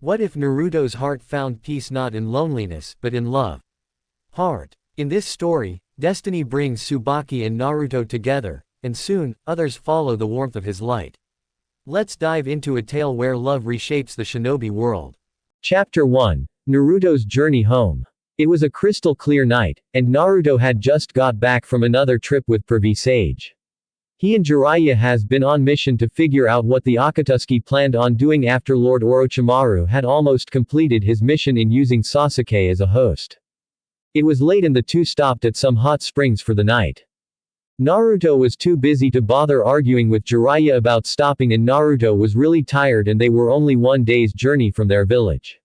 What if Naruto's heart found peace not in loneliness but in love? Heart. In this story, destiny brings Tsubaki and Naruto together, and soon, others follow the warmth of his light. Let's dive into a tale where love reshapes the shinobi world. Chapter 1. Naruto's Journey Home. It was a crystal clear night, and Naruto had just got back from another trip with Privy Sage. He and Jiraiya has been on mission to figure out what the Akatsuki planned on doing after Lord Orochimaru had almost completed his mission in using Sasuke as a host. It was late and the two stopped at some hot springs for the night. Naruto was too busy to bother arguing with Jiraiya about stopping, and Naruto was really tired and they were only one day's journey from their village.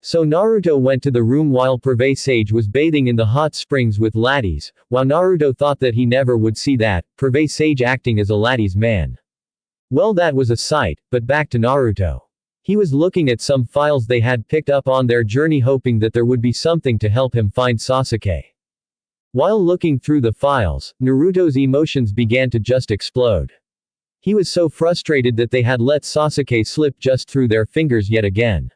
So Naruto went to the room while Privy Sage was bathing in the hot springs with laddies. While Naruto thought that he never would see that, Privy Sage acting as a laddie's man. Well, that was a sight, but back to Naruto. He was looking at some files they had picked up on their journey, hoping that there would be something to help him find Sasuke. While looking through the files, Naruto's emotions began to just explode. He was so frustrated that they had let Sasuke slip just through their fingers yet again.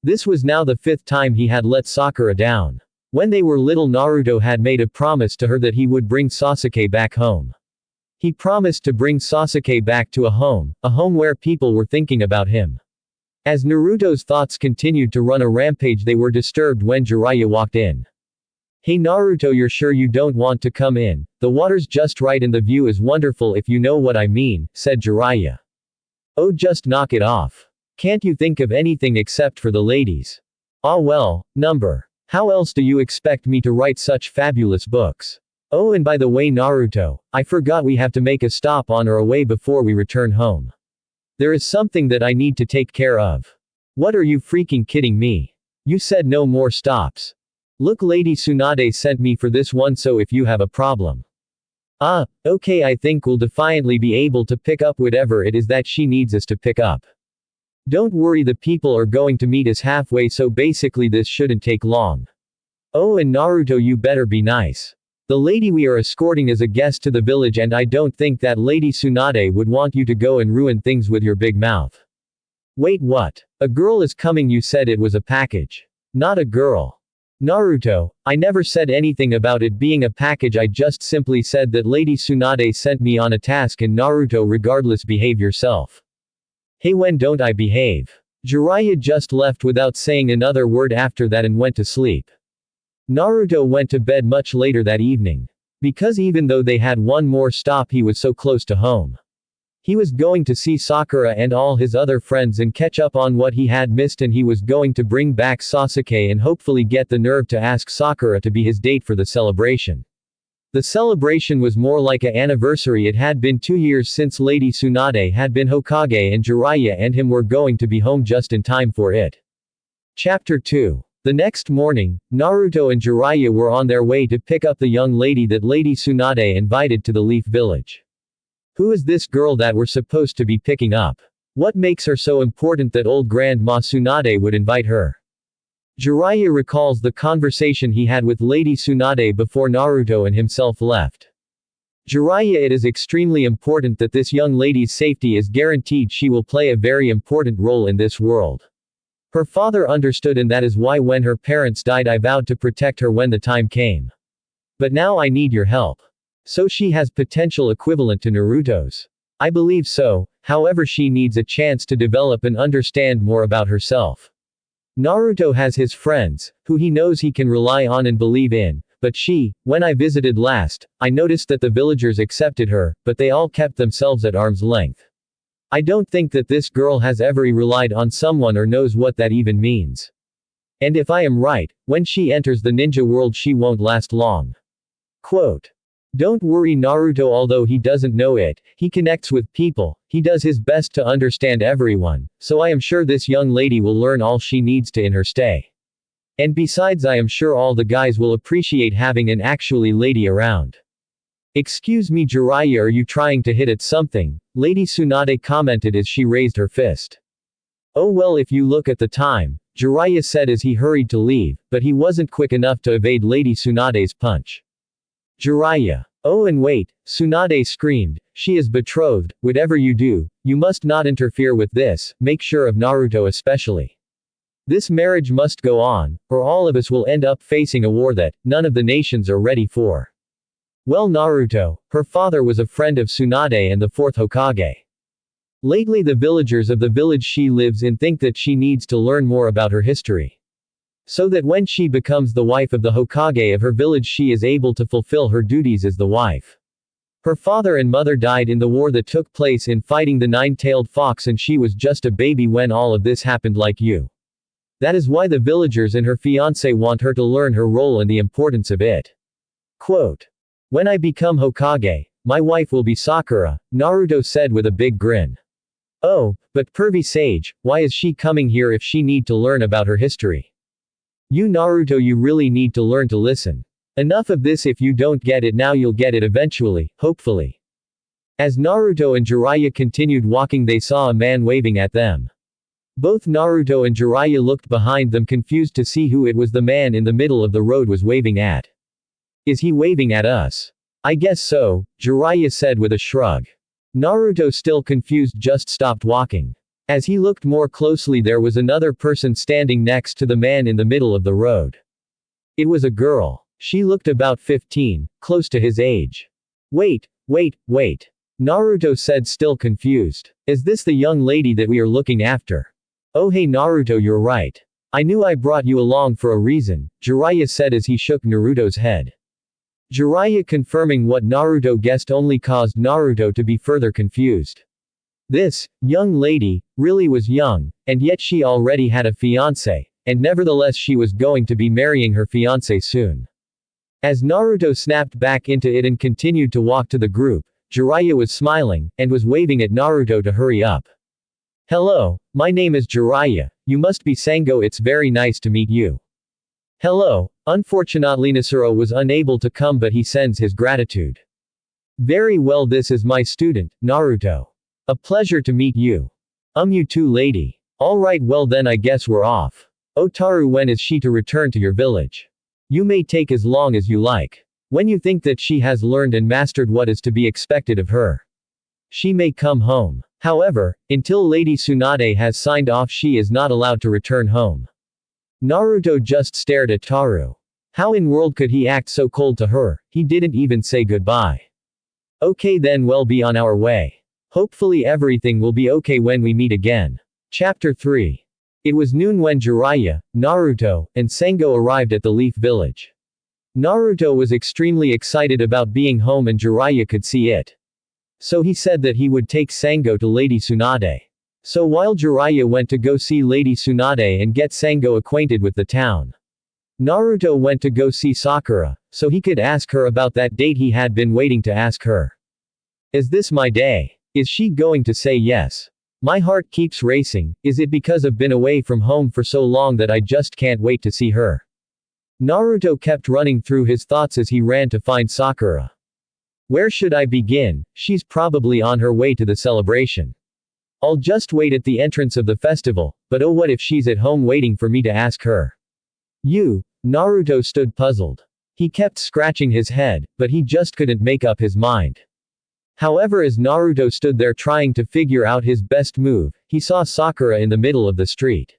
This was now the 5th time he had let Sakura down. When they were little, Naruto had made a promise to her that he would bring Sasuke back home. He promised to bring Sasuke back to a home where people were thinking about him. As Naruto's thoughts continued to run a rampage, they were disturbed when Jiraiya walked in. "Hey Naruto, you're sure you don't want to come in? The water's just right and the view is wonderful, if you know what I mean," said Jiraiya. "Oh, just knock it off. Can't you think of anything except for the ladies?" "Ah well, number. How else do you expect me to write such fabulous books? Oh, and by the way Naruto, I forgot we have to make a stop on our way before we return home. There is something that I need to take care of." "What, are you freaking kidding me? You said no more stops. Look, Lady Tsunade sent me for this one, so if you have a problem." "Ah, okay, I think we'll defiantly be able to pick up whatever it is that she needs us to pick up. Don't worry, the people are going to meet us halfway, so basically this shouldn't take long. Oh, and Naruto, you better be nice. The lady we are escorting is a guest to the village, and I don't think that Lady Tsunade would want you to go and ruin things with your big mouth." "Wait, what? A girl is coming? You said it was a package." "Not a girl. Naruto, I never said anything about it being a package, I just simply said that Lady Tsunade sent me on a task, and Naruto, regardless, behave yourself." "Hey, when don't I behave?" Jiraiya just left without saying another word after that and went to sleep. Naruto went to bed much later that evening. Because even though they had one more stop, he was so close to home. He was going to see Sakura and all his other friends and catch up on what he had missed, and he was going to bring back Sasuke and hopefully get the nerve to ask Sakura to be his date for the celebration. The celebration was more like an anniversary. It had been 2 years since Lady Tsunade had been Hokage, and Jiraiya and him were going to be home just in time for it. Chapter 2. The next morning, Naruto and Jiraiya were on their way to pick up the young lady that Lady Tsunade invited to the Leaf Village. Who is this girl that we're supposed to be picking up? What makes her so important that old Grandma Tsunade would invite her? Jiraiya recalls the conversation he had with Lady Tsunade before Naruto and himself left. "Jiraiya, it is extremely important that this young lady's safety is guaranteed. She will play a very important role in this world. Her father understood, and that is why when her parents died I vowed to protect her when the time came. But now I need your help." So she has potential equivalent to Naruto's. "I believe so, however she needs a chance to develop and understand more about herself. Naruto has his friends, who he knows he can rely on and believe in, but when I visited last, I noticed that the villagers accepted her, but they all kept themselves at arm's length. I don't think that this girl has ever relied on someone or knows what that even means. And if I am right, when she enters the ninja world she won't last long." Quote. "Don't worry Naruto, although he doesn't know it, he connects with people, he does his best to understand everyone, so I am sure this young lady will learn all she needs to in her stay. And besides, I am sure all the guys will appreciate having an actually lady around." "Excuse me Jiraiya, are you trying to hit at something?" Lady Tsunade commented as she raised her fist. "Oh well, if you look at the time," Jiraiya said as he hurried to leave, but he wasn't quick enough to evade Lady Tsunade's punch. Jiraiya. "Oh, and wait," Tsunade screamed, "she is betrothed. Whatever you do, you must not interfere with this, make sure of Naruto especially." This marriage must go on, or all of us will end up facing a war that none of the nations are ready for. Well, Naruto, her father was a friend of Tsunade and the fourth Hokage. Lately the villagers of the village she lives in think that she needs to learn more about her history. So that when she becomes the wife of the Hokage of her village she is able to fulfill her duties as the wife. Her father and mother died in the war that took place in fighting the nine-tailed fox and she was just a baby when all of this happened like you. That is why the villagers and her fiancé want her to learn her role and the importance of it. Quote. When I become Hokage, my wife will be Sakura, Naruto said with a big grin. Oh, but pervy sage, why is she coming here if she need to learn about her history? You Naruto, you really need to learn to listen. Enough of this, if you don't get it now you'll get it eventually, hopefully. As Naruto and Jiraiya continued walking they saw a man waving at them. Both Naruto and Jiraiya looked behind them confused to see who it was the man in the middle of the road was waving at. Is he waving at us? I guess so, Jiraiya said with a shrug. Naruto, still confused, just stopped walking. As he looked more closely there was another person standing next to the man in the middle of the road. It was a girl. She looked about 15, close to his age. Wait. Naruto said, still confused. Is this the young lady that we are looking after? Oh hey Naruto, you're right. I knew I brought you along for a reason, Jiraiya said as he shook Naruto's head. Jiraiya confirming what Naruto guessed only caused Naruto to be further confused. This young lady really was young, and yet she already had a fiancé, and nevertheless she was going to be marrying her fiancé soon. As Naruto snapped back into it and continued to walk to the group, Jiraiya was smiling, and was waving at Naruto to hurry up. Hello, my name is Jiraiya, you must be Sango, it's very nice to meet you. Hello, unfortunately Nasuro was unable to come but he sends his gratitude. Very well, this is my student, Naruto. A pleasure to meet you. You too lady. Alright, well then I guess we're off. Otaru, when is she to return to your village? You may take as long as you like. When you think that she has learned and mastered what is to be expected of her, she may come home. However, until Lady Tsunade has signed off she is not allowed to return home. Naruto just stared at Taru. How in world could he act so cold to her? He didn't even say goodbye. Okay then, we'll be on our way. Hopefully everything will be okay when we meet again. Chapter 3. It was noon when Jiraiya, Naruto, and Sango arrived at the Leaf Village. Naruto was extremely excited about being home and Jiraiya could see it. So he said that he would take Sango to Lady Tsunade. So while Jiraiya went to go see Lady Tsunade and get Sango acquainted with the town, Naruto went to go see Sakura, so he could ask her about that date he had been waiting to ask her. Is this my day? Is she going to say yes? My heart keeps racing, is it because I've been away from home for so long that I just can't wait to see her? Naruto kept running through his thoughts as he ran to find Sakura. Where should I begin? She's probably on her way to the celebration. I'll just wait at the entrance of the festival, but oh, what if she's at home waiting for me to ask her? Naruto stood puzzled. He kept scratching his head, but he just couldn't make up his mind. However, as Naruto stood there trying to figure out his best move, he saw Sakura in the middle of the street.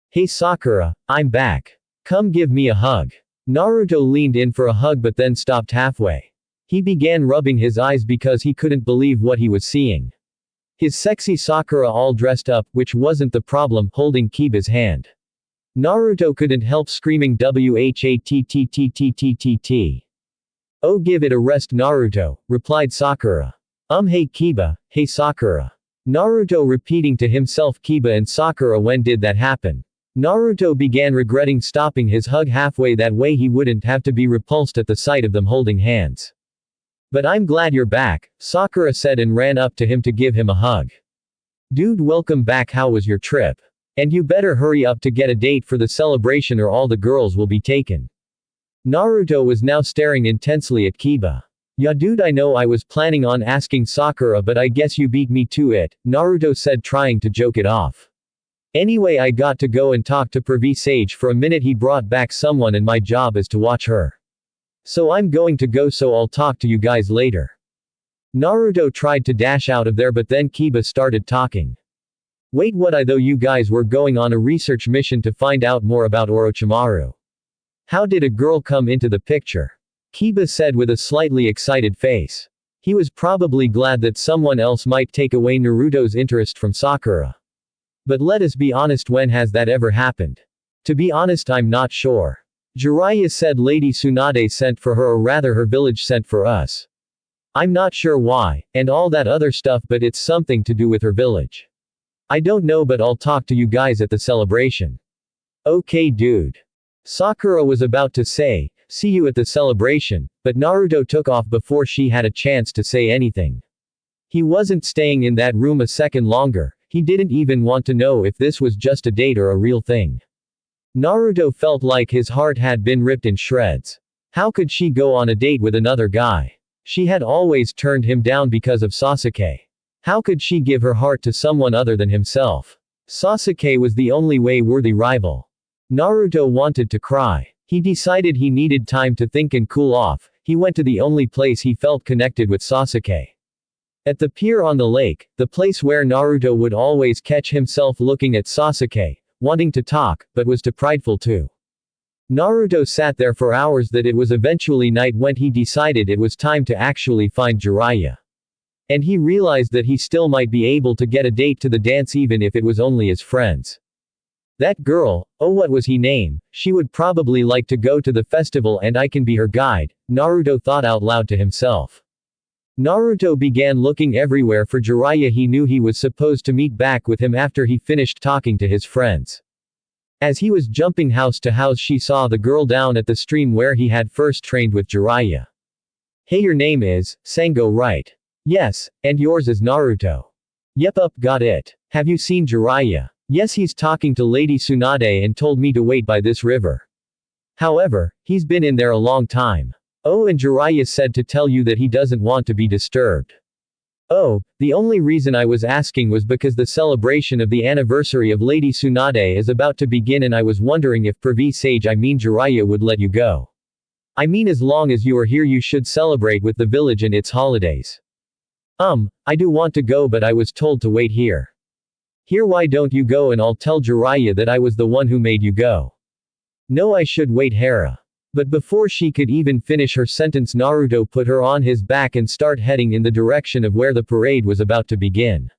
Hey Sakura, I'm back. Come give me a hug. Naruto leaned in for a hug but then stopped halfway. He began rubbing his eyes because he couldn't believe what he was seeing. His sexy Sakura all dressed up, which wasn't the problem, holding Kiba's hand. Naruto couldn't help screaming WHATTTTTTTT. Oh, give it a rest Naruto, replied Sakura. Hey Kiba, hey Sakura. Naruto repeating to himself Kiba and Sakura. When did that happen? Naruto began regretting stopping his hug halfway, that way he wouldn't have to be repulsed at the sight of them holding hands. But I'm glad you're back, Sakura said and ran up to him to give him a hug. Dude, welcome back, how was your trip? And you better hurry up to get a date for the celebration or all the girls will be taken. Naruto was now staring intensely at Kiba. Yeah dude, I know I was planning on asking Sakura but I guess you beat me to it, Naruto said trying to joke it off. Anyway, I got to go and talk to Pervy Sage for a minute, he brought back someone and my job is to watch her. So I'm going to go, so I'll talk to you guys later. Naruto tried to dash out of there but then Kiba started talking. Wait, what? I thought you guys were going on a research mission to find out more about Orochimaru. How did a girl come into the picture? Kiba said with a slightly excited face. He was probably glad that someone else might take away Naruto's interest from Sakura. But let us be honest, when has that ever happened? To be honest, I'm not sure. Jiraiya said Lady Tsunade sent for her, or rather her village sent for us. I'm not sure why, and all that other stuff, but it's something to do with her village. I don't know, but I'll talk to you guys at the celebration. Okay dude. Sakura was about to say, see you at the celebration, but Naruto took off before she had a chance to say anything. He wasn't staying in that room a second longer, he didn't even want to know if this was just a date or a real thing. Naruto felt like his heart had been ripped in shreds. How could she go on a date with another guy? She had always turned him down because of Sasuke. How could she give her heart to someone other than himself? Sasuke was the only worthy rival. Naruto wanted to cry. He decided he needed time to think and cool off. He went to the only place he felt connected with Sasuke. At the pier on the lake, the place where Naruto would always catch himself looking at Sasuke, wanting to talk, but was too prideful to. Naruto sat there for hours that it was eventually night when he decided it was time to actually find Jiraiya. And he realized that he still might be able to get a date to the dance even if it was only as friends. That girl, oh what was her name, she would probably like to go to the festival and I can be her guide, Naruto thought out loud to himself. Naruto began looking everywhere for Jiraiya. He knew he was supposed to meet back with him after he finished talking to his friends. As he was jumping house to house, she saw the girl down at the stream where he had first trained with Jiraiya. Hey, your name is Sango, right? Yes, and yours is Naruto. Yep, up, got it. Have you seen Jiraiya? Yes, he's talking to Lady Tsunade and told me to wait by this river. However, he's been in there a long time. Oh, and Jiraiya said to tell you that he doesn't want to be disturbed. Oh, the only reason I was asking was because the celebration of the anniversary of Lady Tsunade is about to begin and I was wondering if Jiraiya would let you go. I mean, as long as you are here you should celebrate with the village and its holidays. I do want to go, but I was told to wait here. Here, why don't you go and I'll tell Jiraiya that I was the one who made you go. No, I should wait, Hera. But before she could even finish her sentence, Naruto put her on his back and start heading in the direction of where the parade was about to begin.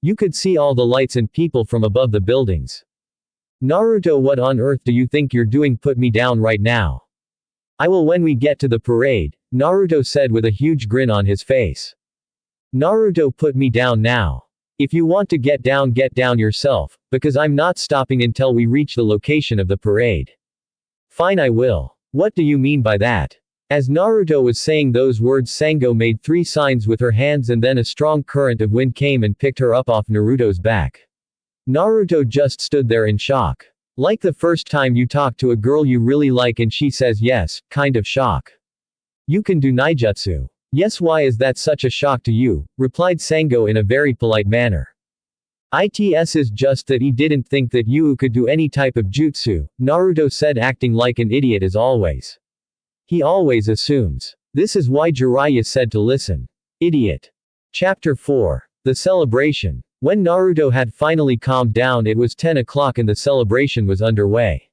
You could see all the lights and people from above the buildings. Naruto, what on earth do you think you're doing? Put me down right now. I will when we get to the parade, Naruto said with a huge grin on his face. Naruto, put me down now. If you want to get down yourself, because I'm not stopping until we reach the location of the parade. Fine, I will. What do you mean by that? As Naruto was saying those words, Sango made 3 signs with her hands and then a strong current of wind came and picked her up off Naruto's back. Naruto just stood there in shock. Like the first time you talk to a girl you really like and she says yes, kind of shock. You can do Naijutsu. Yes, why is that such a shock to you? Replied Sango in a very polite manner. It's is just that he didn't think that you could do any type of jutsu, Naruto said, acting like an idiot as always. He always assumes. This is why Jiraiya said to listen. Idiot. Chapter 4. The Celebration. When Naruto had finally calmed down, it was 10 o'clock and the celebration was underway.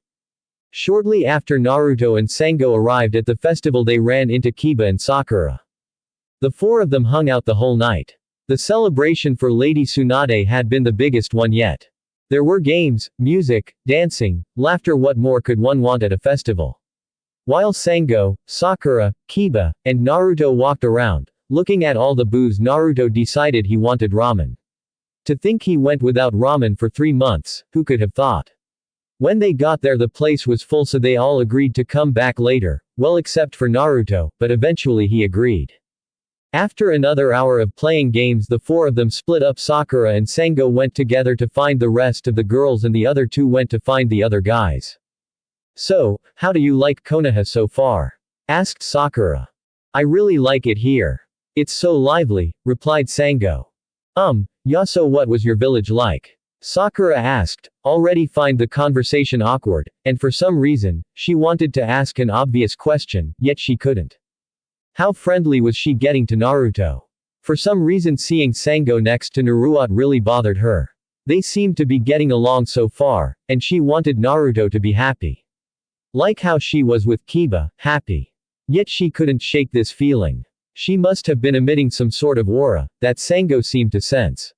Shortly after Naruto and Sango arrived at the festival, they ran into Kiba and Sakura. The 4 of them hung out the whole night. The celebration for Lady Tsunade had been the biggest one yet. There were games, music, dancing, laughter. What more could one want at a festival? While Sango, Sakura, Kiba, and Naruto walked around, looking at all the booths, Naruto decided he wanted ramen. To think he went without ramen for 3 months, who could have thought? When they got there the place was full, so they all agreed to come back later, well except for Naruto, but eventually he agreed. After another hour of playing games, the 4 of them split up. Sakura and Sango went together to find the rest of the girls and the other 2 went to find the other guys. So, how do you like Konoha so far? Asked Sakura. I really like it here. It's so lively, replied Sango. Yeah, so what was your village like? Sakura asked, already find the conversation awkward, and for some reason, she wanted to ask an obvious question, yet she couldn't. How friendly was she getting to Naruto? For some reason seeing Sango next to Naruto really bothered her. They seemed to be getting along so far, and she wanted Naruto to be happy. Like how she was with Kiba, happy. Yet she couldn't shake this feeling. She must have been emitting some sort of aura that Sango seemed to sense.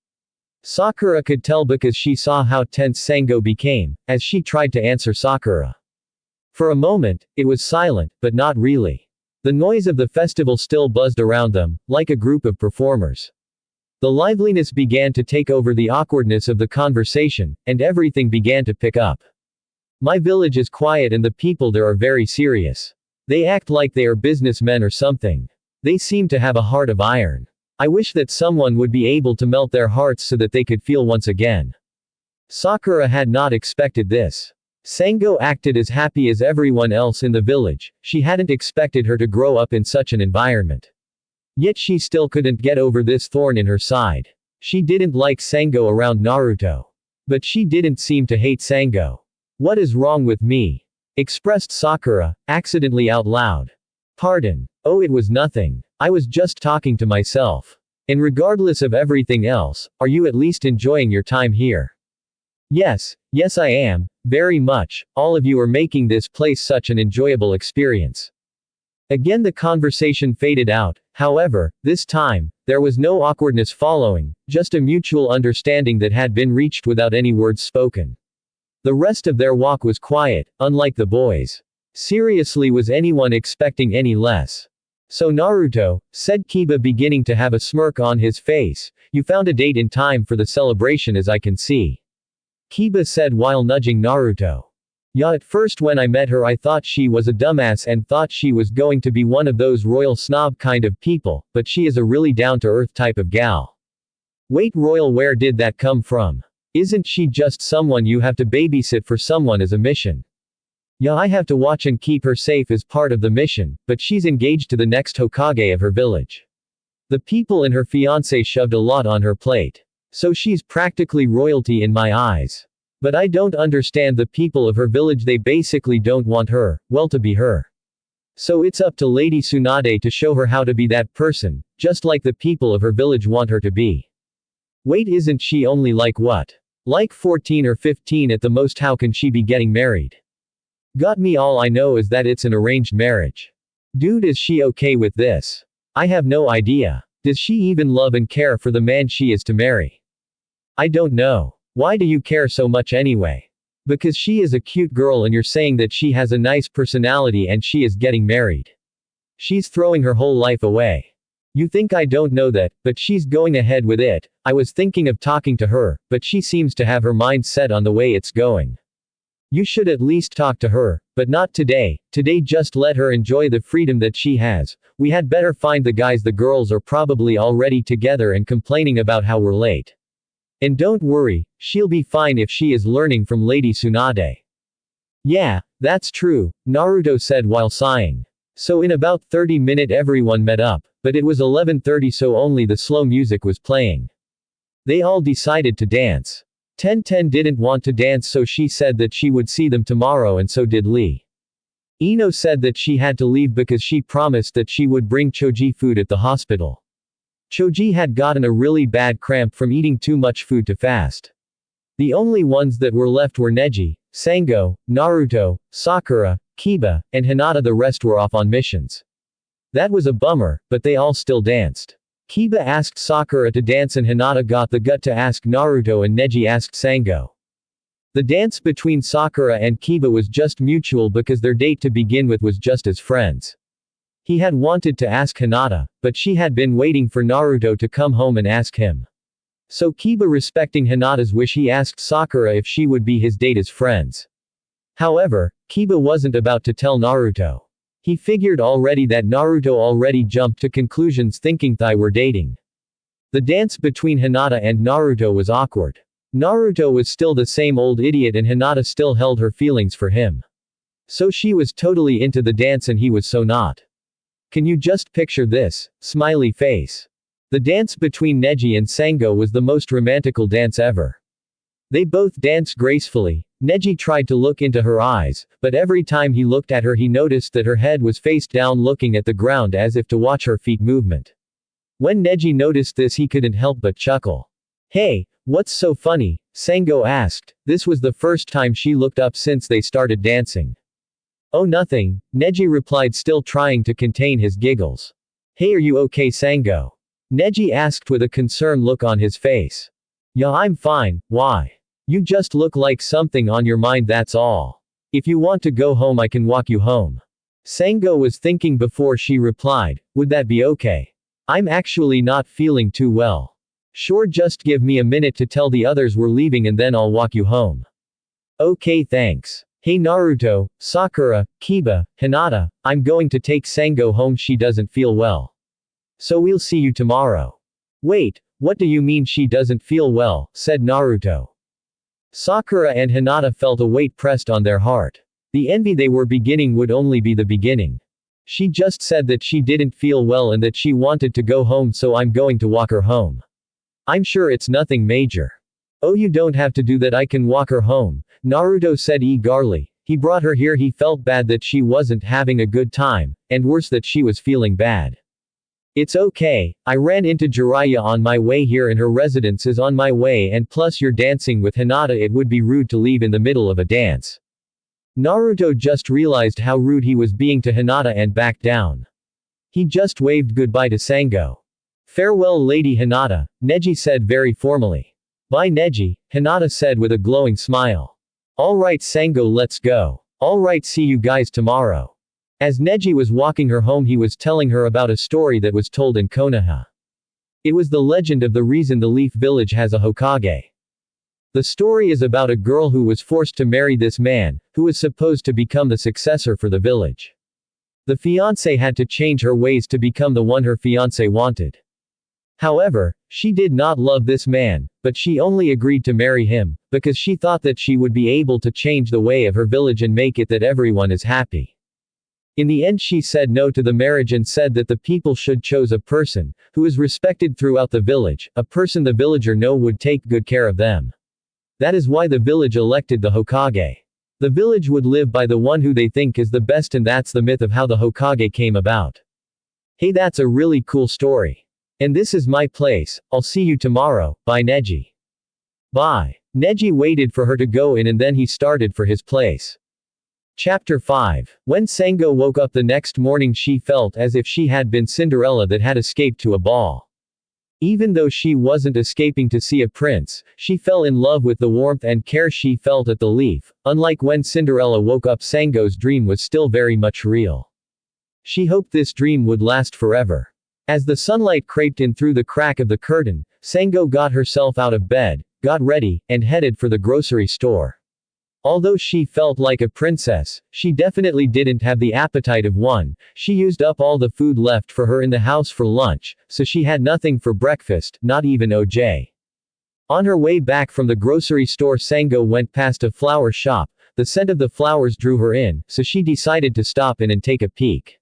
Sakura could tell because she saw how tense Sango became as she tried to answer Sakura. For a moment, it was silent, but not really. The noise of the festival still buzzed around them, like a group of performers. The liveliness began to take over the awkwardness of the conversation, and everything began to pick up. My village is quiet and the people there are very serious. They act like they are businessmen or something. They seem to have a heart of iron. I wish that someone would be able to melt their hearts so that they could feel once again. Sakura had not expected this. Sango acted as happy as everyone else in the village, she hadn't expected her to grow up in such an environment. Yet she still couldn't get over this thorn in her side. She didn't like Sango around Naruto. But she didn't seem to hate Sango. What is wrong with me? Expressed Sakura, accidentally out loud. Pardon. Oh, it was nothing. I was just talking to myself. And regardless of everything else, are you at least enjoying your time here? Yes I am, very much. All of you are making this place such an enjoyable experience. Again the conversation faded out, however, this time, there was no awkwardness following, just a mutual understanding that had been reached without any words spoken. The rest of their walk was quiet, unlike the boys. Seriously, was anyone expecting any less? So Naruto, said Kiba, beginning to have a smirk on his face, you found a date in time for the celebration as I can see. Kiba said while nudging Naruto. Yeah, at first when I met her I thought she was a dumbass and thought she was going to be one of those royal snob kind of people, but she is a really down-to-earth type of gal. Wait, royal, where did that come from? Isn't she just someone you have to babysit for someone as a mission? Yeah, I have to watch and keep her safe as part of the mission, but she's engaged to the next Hokage of her village. The people and her fiancé shoved a lot on her plate. So she's practically royalty in my eyes. But I don't understand the people of her village, they basically don't want her, well, to be her. So it's up to Lady Tsunade to show her how to be that person, just like the people of her village want her to be. Wait, isn't she only like what? Like 14 or 15 at the most? How can she be getting married? Got me, all I know is that it's an arranged marriage. Dude, is she okay with this? I have no idea. Does she even love and care for the man she is to marry? I don't know. Why do you care so much anyway? Because she is a cute girl and you're saying that she has a nice personality and she is getting married. She's throwing her whole life away. You think I don't know that, but she's going ahead with it. I was thinking of talking to her, but she seems to have her mind set on the way it's going. You should at least talk to her, but not today. Today just let her enjoy the freedom that she has. We had better find the guys. The girls are probably already together and complaining about how we're late. And don't worry, she'll be fine if she is learning from Lady Tsunade. Yeah, that's true, Naruto said while sighing. So in about 30 minutes everyone met up, but it was 11:30 so only the slow music was playing. They all decided to dance. Ten didn't want to dance so she said that she would see them tomorrow and so did Lee. Ino said that she had to leave because she promised that she would bring Choji food at the hospital. Choji had gotten a really bad cramp from eating too much food to fast. The only ones that were left were Neji, Sango, Naruto, Sakura, Kiba, and Hinata. The rest were off on missions. That was a bummer, but they all still danced. Kiba asked Sakura to dance and Hinata got the gut to ask Naruto and Neji asked Sango. The dance between Sakura and Kiba was just mutual because their date to begin with was just as friends. He had wanted to ask Hinata, but she had been waiting for Naruto to come home and ask him. So Kiba, respecting Hinata's wish, he asked Sakura if she would be his date as friends. However, Kiba wasn't about to tell Naruto. He figured already that Naruto already jumped to conclusions thinking they were dating. The dance between Hinata and Naruto was awkward. Naruto was still the same old idiot and Hinata still held her feelings for him. So she was totally into the dance and he was so not. Can you just picture this? Smiley face. The dance between Neji and Sango was the most romantical dance ever. They both danced gracefully. Neji tried to look into her eyes, but every time he looked at her he noticed that her head was face down looking at the ground as if to watch her feet movement. When Neji noticed this he couldn't help but chuckle. Hey, what's so funny? Sango asked. This was the first time she looked up since they started dancing. Oh, nothing, Neji replied, still trying to contain his giggles. Hey, are you okay, Sango? Neji asked with a concerned look on his face. Yeah, I'm fine, why? You just look like something on your mind, that's all. If you want to go home, I can walk you home. Sango was thinking before she replied, would that be okay? I'm actually not feeling too well. Sure, just give me a minute to tell the others we're leaving and then I'll walk you home. Okay, thanks. Hey Naruto, Sakura, Kiba, Hinata, I'm going to take Sango home, she doesn't feel well. So we'll see you tomorrow. Wait, what do you mean she doesn't feel well, said Naruto. Sakura and Hinata felt a weight pressed on their heart. The envy they were beginning would only be the beginning. She just said that she didn't feel well and that she wanted to go home, so I'm going to walk her home. I'm sure it's nothing major. Oh, you don't have to do that, I can walk her home, Naruto said eagerly. He brought her here, he felt bad that she wasn't having a good time, and worse that she was feeling bad. It's okay, I ran into Jiraiya on my way here and her residence is on my way, and plus you're dancing with Hinata, it would be rude to leave in the middle of a dance. Naruto just realized how rude he was being to Hinata and backed down. He just waved goodbye to Sango. Farewell, Lady Hinata, Neji said very formally. Bye Neji, Hinata said with a glowing smile. Alright Sango, let's go. Alright, see you guys tomorrow. As Neji was walking her home, he was telling her about a story that was told in Konoha. It was the legend of the reason the Leaf Village has a Hokage. The story is about a girl who was forced to marry this man, who was supposed to become the successor for the village. The fiancé had to change her ways to become the one her fiancé wanted. However, she did not love this man, but she only agreed to marry him, because she thought that she would be able to change the way of her village and make it that everyone is happy. In the end, she said no to the marriage and said that the people should choose a person, who is respected throughout the village, a person the villager know would take good care of them. That is why the village elected the Hokage. The village would live by the one who they think is the best, and that's the myth of how the Hokage came about. Hey, that's a really cool story. And this is my place, I'll see you tomorrow, bye Neji. Bye. Neji waited for her to go in and then he started for his place. Chapter 5. When Sango woke up the next morning, she felt as if she had been Cinderella that had escaped to a ball. Even though she wasn't escaping to see a prince, she fell in love with the warmth and care she felt at the leaf. Unlike when Cinderella woke up, Sango's dream was still very much real. She hoped this dream would last forever. As the sunlight crept in through the crack of the curtain, Sango got herself out of bed, got ready, and headed for the grocery store. Although she felt like a princess, she definitely didn't have the appetite of one. She used up all the food left for her in the house for lunch, so she had nothing for breakfast, not even OJ. On her way back from the grocery store, Sango went past a flower shop. The scent of the flowers drew her in, so she decided to stop in and take a peek.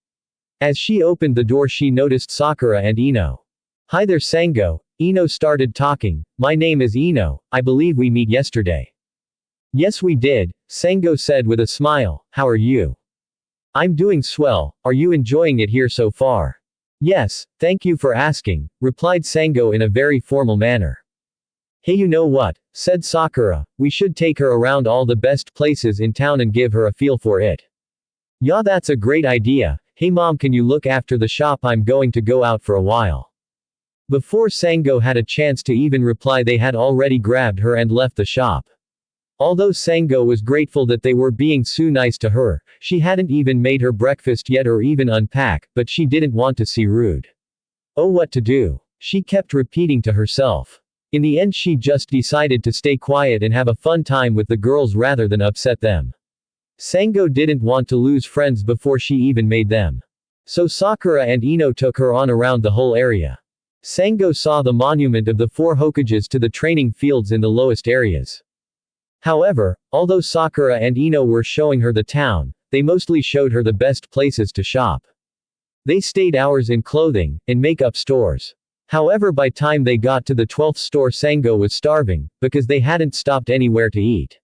As she opened the door, she noticed Sakura and Ino. Hi there Sango, Ino started talking. My name is Ino, I believe we met yesterday. Yes we did, Sango said with a smile. How are you? I'm doing swell, are you enjoying it here so far? Yes, thank you for asking, replied Sango in a very formal manner. Hey, you know what, said Sakura, we should take her around all the best places in town and give her a feel for it. Yeah, that's a great idea. Hey mom, can you look after the shop, I'm going to go out for a while. Before Sango had a chance to even reply, they had already grabbed her and left the shop. Although Sango was grateful that they were being so nice to her, she hadn't even made her breakfast yet or even unpack, but she didn't want to seem rude. Oh, what to do? She kept repeating to herself. In the end, she just decided to stay quiet and have a fun time with the girls rather than upset them. Sango didn't want to lose friends before she even made them. So Sakura and Ino took her on around the whole area. Sango saw the monument of the 4 Hokages to the training fields in the lowest areas. However, although Sakura and Ino were showing her the town, they mostly showed her the best places to shop. They stayed hours in clothing and makeup stores. However, by time they got to the 12th store, Sango was starving, because they hadn't stopped anywhere to eat.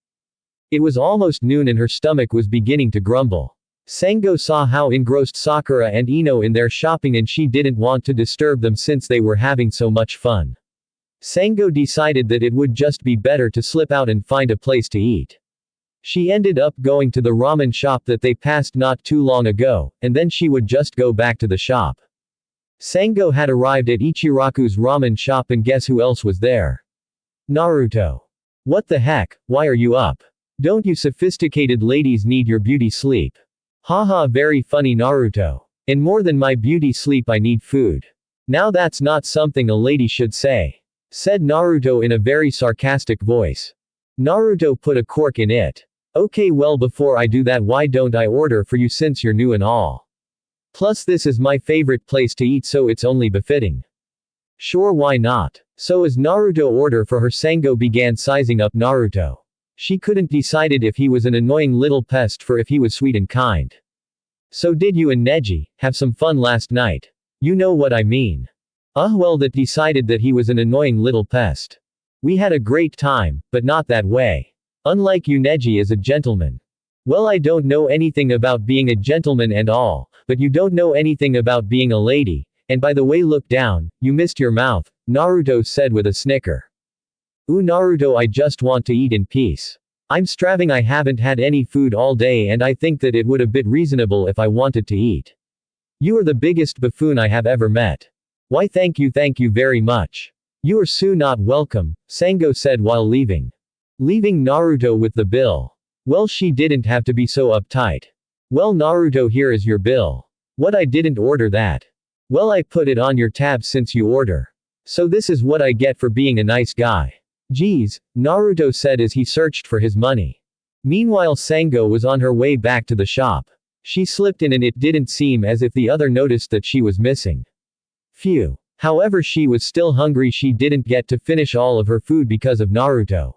It was almost noon and her stomach was beginning to grumble. Sango saw how engrossed Sakura and Ino in their shopping and she didn't want to disturb them since they were having so much fun. Sango decided that it would just be better to slip out and find a place to eat. She ended up going to the ramen shop that they passed not too long ago, and then she would just go back to the shop. Sango had arrived at Ichiraku's ramen shop, and guess who else was there? Naruto. What the heck, why are you up? Don't you sophisticated ladies need your beauty sleep? Haha, very funny Naruto. And more than my beauty sleep, I need food. Now that's not something a lady should say, said Naruto in a very sarcastic voice. Naruto put a cork in it. Okay, well, before I do that, why don't I order for you since you're new and all? Plus this is my favorite place to eat, so it's only befitting. Sure, why not? So as Naruto ordered for her, Sango began sizing up Naruto. She couldn't decide if he was an annoying little pest or if he was sweet and kind. So did you and Neji have some fun last night? You know what I mean. Well, that decided that he was an annoying little pest. We had a great time, but not that way. Unlike you, Neji is a gentleman. Well, I don't know anything about being a gentleman and all, but you don't know anything about being a lady, and by the way, look down, you missed your mouth, Naruto said with a snicker. Ooh, Naruto, I just want to eat in peace. I'm starving, I haven't had any food all day, and I think that it would have been reasonable if I wanted to eat. You are the biggest buffoon I have ever met. Why, thank you very much. You are so not welcome, Sango said while leaving. Leaving Naruto with the bill. Well, she didn't have to be so uptight. Well, Naruto, here is your bill. What, I didn't order that. Well, I put it on your tab since you order. So this is what I get for being a nice guy. Geez, Naruto said as he searched for his money. Meanwhile, Sango was on her way back to the shop. She slipped in and it didn't seem as if the other noticed that she was missing. Phew. However, she was still hungry. She didn't get to finish all of her food because of Naruto.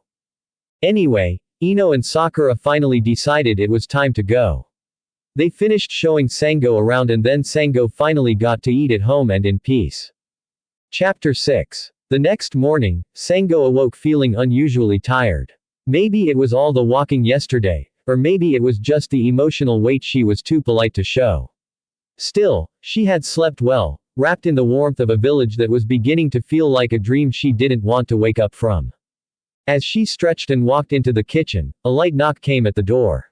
Anyway, Ino and Sakura finally decided it was time to go. They finished showing Sango around and then Sango finally got to eat at home and in peace. Chapter 6. The next morning, Sango awoke feeling unusually tired. Maybe it was all the walking yesterday, or maybe it was just the emotional weight she was too polite to show. Still, she had slept well, wrapped in the warmth of a village that was beginning to feel like a dream she didn't want to wake up from. As she stretched and walked into the kitchen, a light knock came at the door.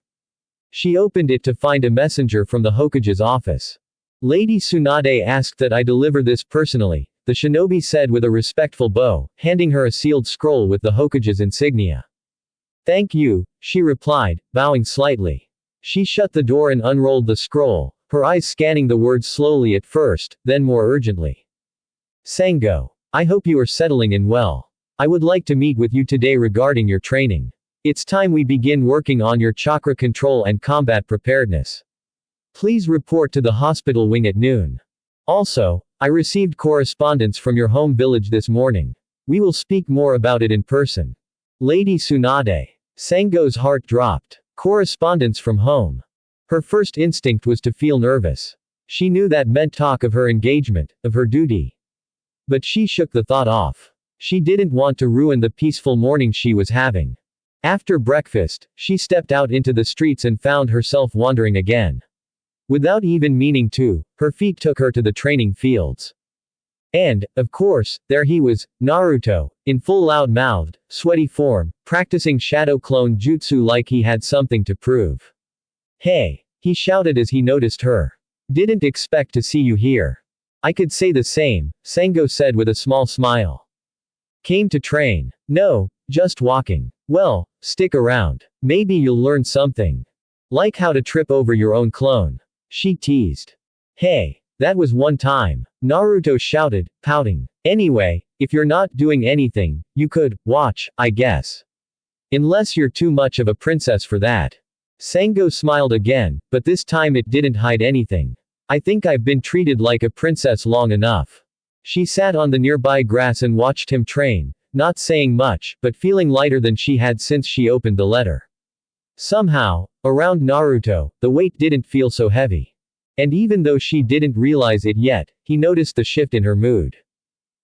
She opened it to find a messenger from the Hokage's office. Lady Tsunade asked that I deliver this personally, the shinobi said with a respectful bow, handing her a sealed scroll with the Hokage's insignia. Thank you, she replied, bowing slightly. She shut the door and unrolled the scroll, her eyes scanning the words slowly at first, then more urgently. Sango. I hope you are settling in well. I would like to meet with you today regarding your training. It's time we begin working on your chakra control and combat preparedness. Please report to the hospital wing at noon. Also, I received correspondence from your home village this morning. We will speak more about it in person. Lady Tsunade. Sango's heart dropped. Correspondence from home. Her first instinct was to feel nervous. She knew that meant talk of her engagement, of her duty. But she shook the thought off. She didn't want to ruin the peaceful morning she was having. After breakfast, she stepped out into the streets and found herself wandering again. Without even meaning to, her feet took her to the training fields. And, of course, there he was, Naruto, in full loud-mouthed, sweaty form, practicing shadow clone jutsu like he had something to prove. Hey! He shouted as he noticed her. Didn't expect to see you here. I could say the same, Sango said with a small smile. Came to train. No, just walking. Well, stick around. Maybe you'll learn something. Like how to trip over your own clone. She teased. Hey, that was one time. Naruto shouted, pouting. Anyway, if you're not doing anything, you could watch, I guess. Unless you're too much of a princess for that. Sango smiled again, but this time it didn't hide anything. I think I've been treated like a princess long enough. She sat on the nearby grass and watched him train, not saying much, but feeling lighter than she had since she opened the letter. Somehow, around Naruto, the weight didn't feel so heavy. And even though she didn't realize it yet, he noticed the shift in her mood.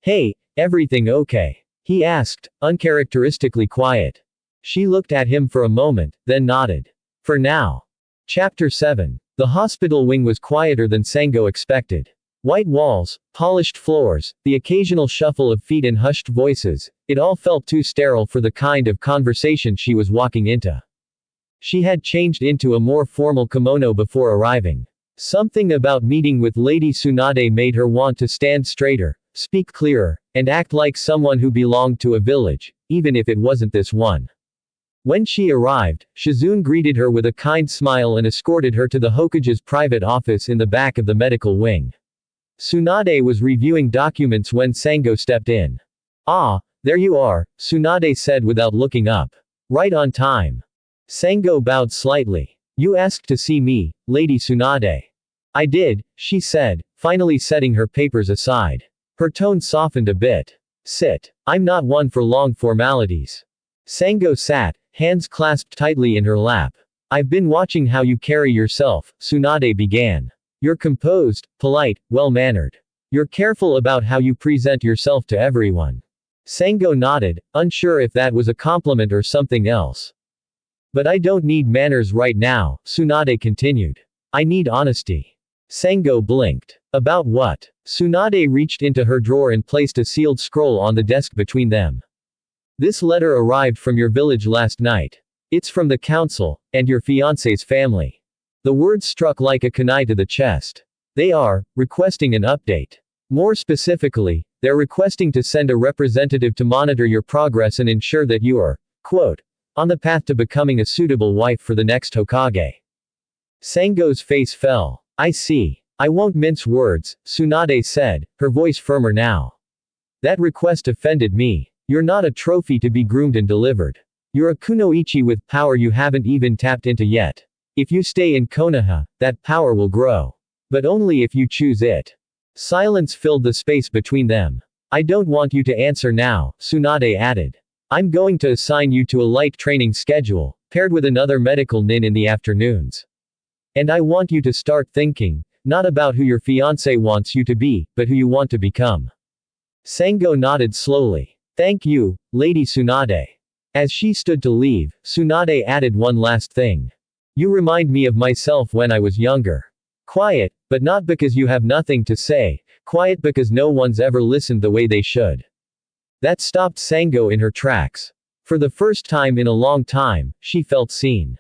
Hey, everything okay? He asked, uncharacteristically quiet. She looked at him for a moment, then nodded. For now. Chapter 7. The hospital wing was quieter than Sango expected. White walls, polished floors, the occasional shuffle of feet and hushed voices, it all felt too sterile for the kind of conversation she was walking into. She had changed into a more formal kimono before arriving. Something about meeting with Lady Tsunade made her want to stand straighter, speak clearer, and act like someone who belonged to a village, even if it wasn't this one. When she arrived, Shizune greeted her with a kind smile and escorted her to the Hokage's private office in the back of the medical wing. Tsunade was reviewing documents when Sango stepped in. "Ah, there you are," Tsunade said without looking up. "Right on time." Sango bowed slightly. "You asked to see me, Lady Tsunade." "I did," she said, finally setting her papers aside. Her tone softened a bit. "Sit. I'm not one for long formalities." Sango sat, hands clasped tightly in her lap. "I've been watching how you carry yourself," Tsunade began. "You're composed, polite, well-mannered. You're careful about how you present yourself to everyone." Sango nodded, unsure if that was a compliment or something else. "But I don't need manners right now," Tsunade continued. "I need honesty." Sango blinked. "About what?" Tsunade reached into her drawer and placed a sealed scroll on the desk between them. "This letter arrived from your village last night. It's from the council, and your fiancé's family." The words struck like a kunai to the chest. "They are requesting an update. More specifically, they're requesting to send a representative to monitor your progress and ensure that you are, quote, on the path to becoming a suitable wife for the next Hokage." Sango's face fell. "I see. I won't mince words," Tsunade said, her voice firmer now. "That request offended me. You're not a trophy to be groomed and delivered. You're a kunoichi with power you haven't even tapped into yet. If you stay in Konoha, that power will grow. But only if you choose it." Silence filled the space between them. "I don't want you to answer now," Tsunade added. "I'm going to assign you to a light training schedule, paired with another medical nin in the afternoons. And I want you to start thinking, not about who your fiancé wants you to be, but who you want to become." Sango nodded slowly. "Thank you, Lady Tsunade." As she stood to leave, Tsunade added one last thing. "You remind me of myself when I was younger. Quiet, but not because you have nothing to say, quiet because no one's ever listened the way they should." That stopped Sango in her tracks. For the first time in a long time, she felt seen.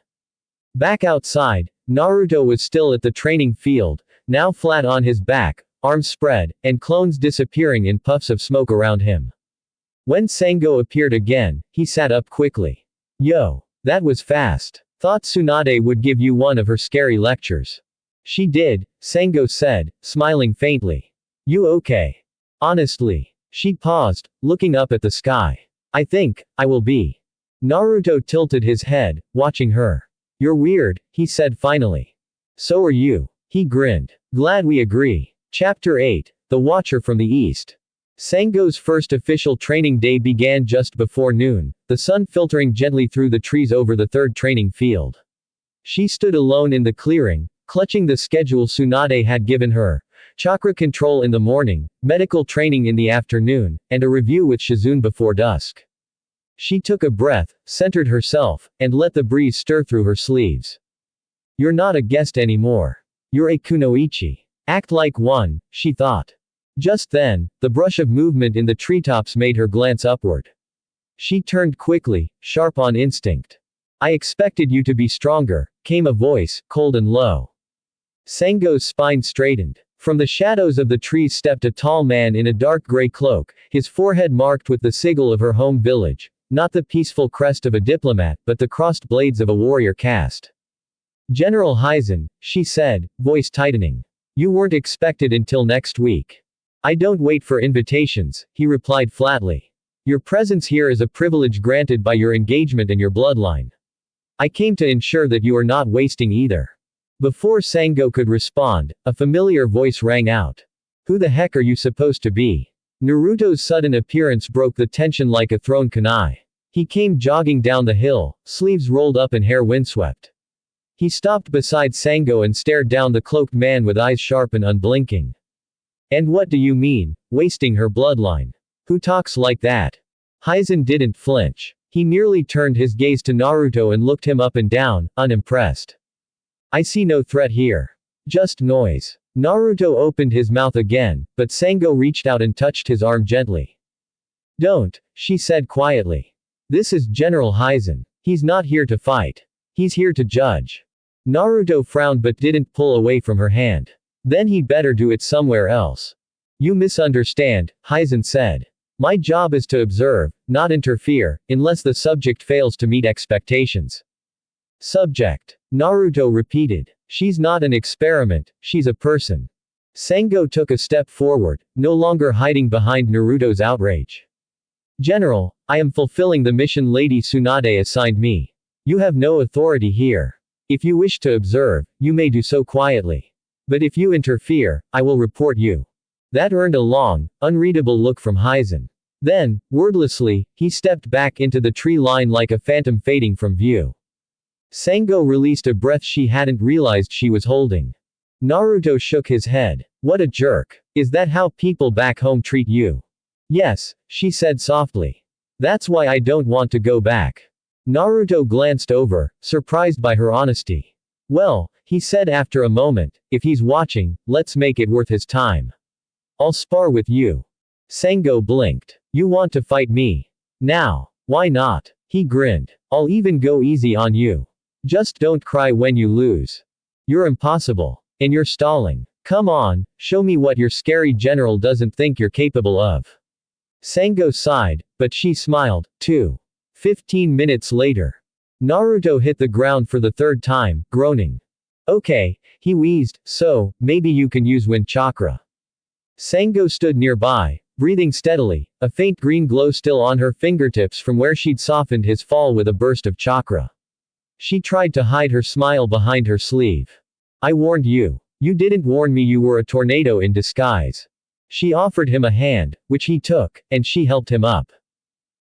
Back outside, Naruto was still at the training field, now flat on his back, arms spread, and clones disappearing in puffs of smoke around him. When Sango appeared again, he sat up quickly. "Yo. That was fast. Thought Tsunade would give you one of her scary lectures." "She did," Sango said, smiling faintly. "You okay? Honestly." She paused, looking up at the sky. "I think I will be." Naruto tilted his head, watching her. "You're weird," he said finally. "So are you." He grinned. "Glad we agree." Chapter 8. The Watcher from the East. Sango's first official training day began just before noon, the sun filtering gently through the trees over the third training field. She stood alone in the clearing, clutching the schedule Tsunade had given her. Chakra control in the morning, medical training in the afternoon, and a review with Shizune before dusk. She took a breath, centered herself, and let the breeze stir through her sleeves. "You're not a guest anymore. You're a kunoichi. Act like one," she thought. Just then, the brush of movement in the treetops made her glance upward. She turned quickly, sharp on instinct. "I expected you to be stronger," came a voice, cold and low. Sango's spine straightened. From the shadows of the trees stepped a tall man in a dark gray cloak, his forehead marked with the sigil of her home village, not the peaceful crest of a diplomat, but the crossed blades of a warrior caste. "General Heisen," she said, voice tightening. "You weren't expected until next week." "I don't wait for invitations," he replied flatly. "Your presence here is a privilege granted by your engagement and your bloodline. I came to ensure that you are not wasting either." Before Sango could respond, a familiar voice rang out. "Who the heck are you supposed to be?" Naruto's sudden appearance broke the tension like a thrown kunai. He came jogging down the hill, sleeves rolled up and hair windswept. He stopped beside Sango and stared down the cloaked man with eyes sharp and unblinking. "And what do you mean, wasting her bloodline? Who talks like that?" Heisen didn't flinch. He merely turned his gaze to Naruto and looked him up and down, unimpressed. "I see no threat here. Just noise." Naruto opened his mouth again, but Sango reached out and touched his arm gently. Don't, she said quietly. This is General Hizen. He's not here to fight. He's here to judge. Naruto frowned but didn't pull away from her hand. Then he better do it somewhere else. You misunderstand, Hizen said. My job is to observe, not interfere, unless the subject fails to meet expectations. Subject. Naruto repeated. She's not an experiment, she's a person. Sango took a step forward, no longer hiding behind Naruto's outrage. General, I am fulfilling the mission Lady Tsunade assigned me. You have no authority here. If you wish to observe, you may do so quietly. But if you interfere, I will report you. That earned a long, unreadable look from Hizen. Then, wordlessly, he stepped back into the tree line like a phantom fading from view. Sango released a breath she hadn't realized she was holding. Naruto shook his head. What a jerk. Is that how people back home treat you? Yes, she said softly. That's why I don't want to go back. Naruto glanced over, surprised by her honesty. Well, he said after a moment, if he's watching, let's make it worth his time. I'll spar with you. Sango blinked. You want to fight me? Now. Why not? He grinned. I'll even go easy on you. Just don't cry when you lose. You're impossible. And you're stalling. Come on, show me what your scary general doesn't think you're capable of. Sango sighed, but she smiled, too. 15 minutes later. Naruto hit the ground for the third time, groaning. Okay, he wheezed, so, maybe you can use wind chakra. Sango stood nearby, breathing steadily, a faint green glow still on her fingertips from where she'd softened his fall with a burst of chakra. She tried to hide her smile behind her sleeve. I warned you. You didn't warn me you were a tornado in disguise. She offered him a hand, which he took, and she helped him up.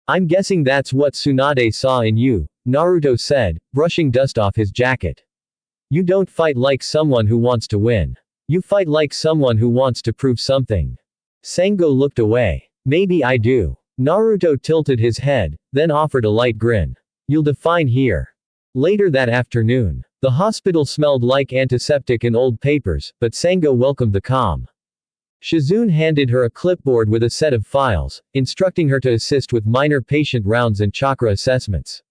I'm guessing that's what Tsunade saw in you, Naruto said, brushing dust off his jacket. You don't fight like someone who wants to win. You fight like someone who wants to prove something. Sango looked away. Maybe I do. Naruto tilted his head, then offered a light grin. You'll define here. Later that afternoon. The hospital smelled like antiseptic and old papers, but Sango welcomed the calm. Shizune handed her a clipboard with a set of files, instructing her to assist with minor patient rounds and chakra assessments.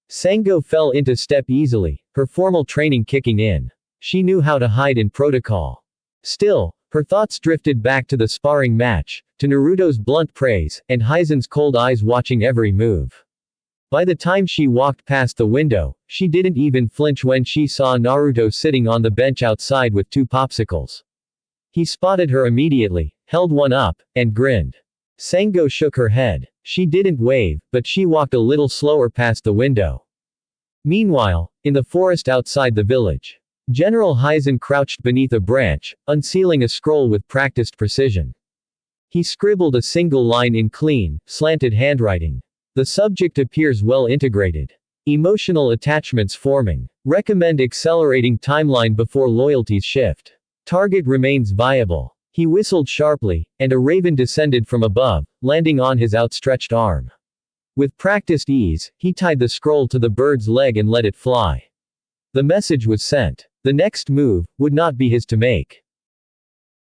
Sango fell into step easily, her formal training kicking in. She knew how to hide in protocol. Still, her thoughts drifted back to the sparring match, to Naruto's blunt praise, and Hizen's cold eyes watching every move. By the time she walked past the window, she didn't even flinch when she saw Naruto sitting on the bench outside with 2 popsicles. He spotted her immediately, held one up, and grinned. Sango shook her head. She didn't wave, but she walked a little slower past the window. Meanwhile, in the forest outside the village, General Hizen crouched beneath a branch, unsealing a scroll with practiced precision. He scribbled a single line in clean, slanted handwriting. The subject appears well integrated. Emotional attachments forming. Recommend accelerating timeline before loyalties shift. Target remains viable. He whistled sharply, and a raven descended from above, landing on his outstretched arm. With practiced ease, he tied the scroll to the bird's leg and let it fly. The message was sent. The next move would not be his to make.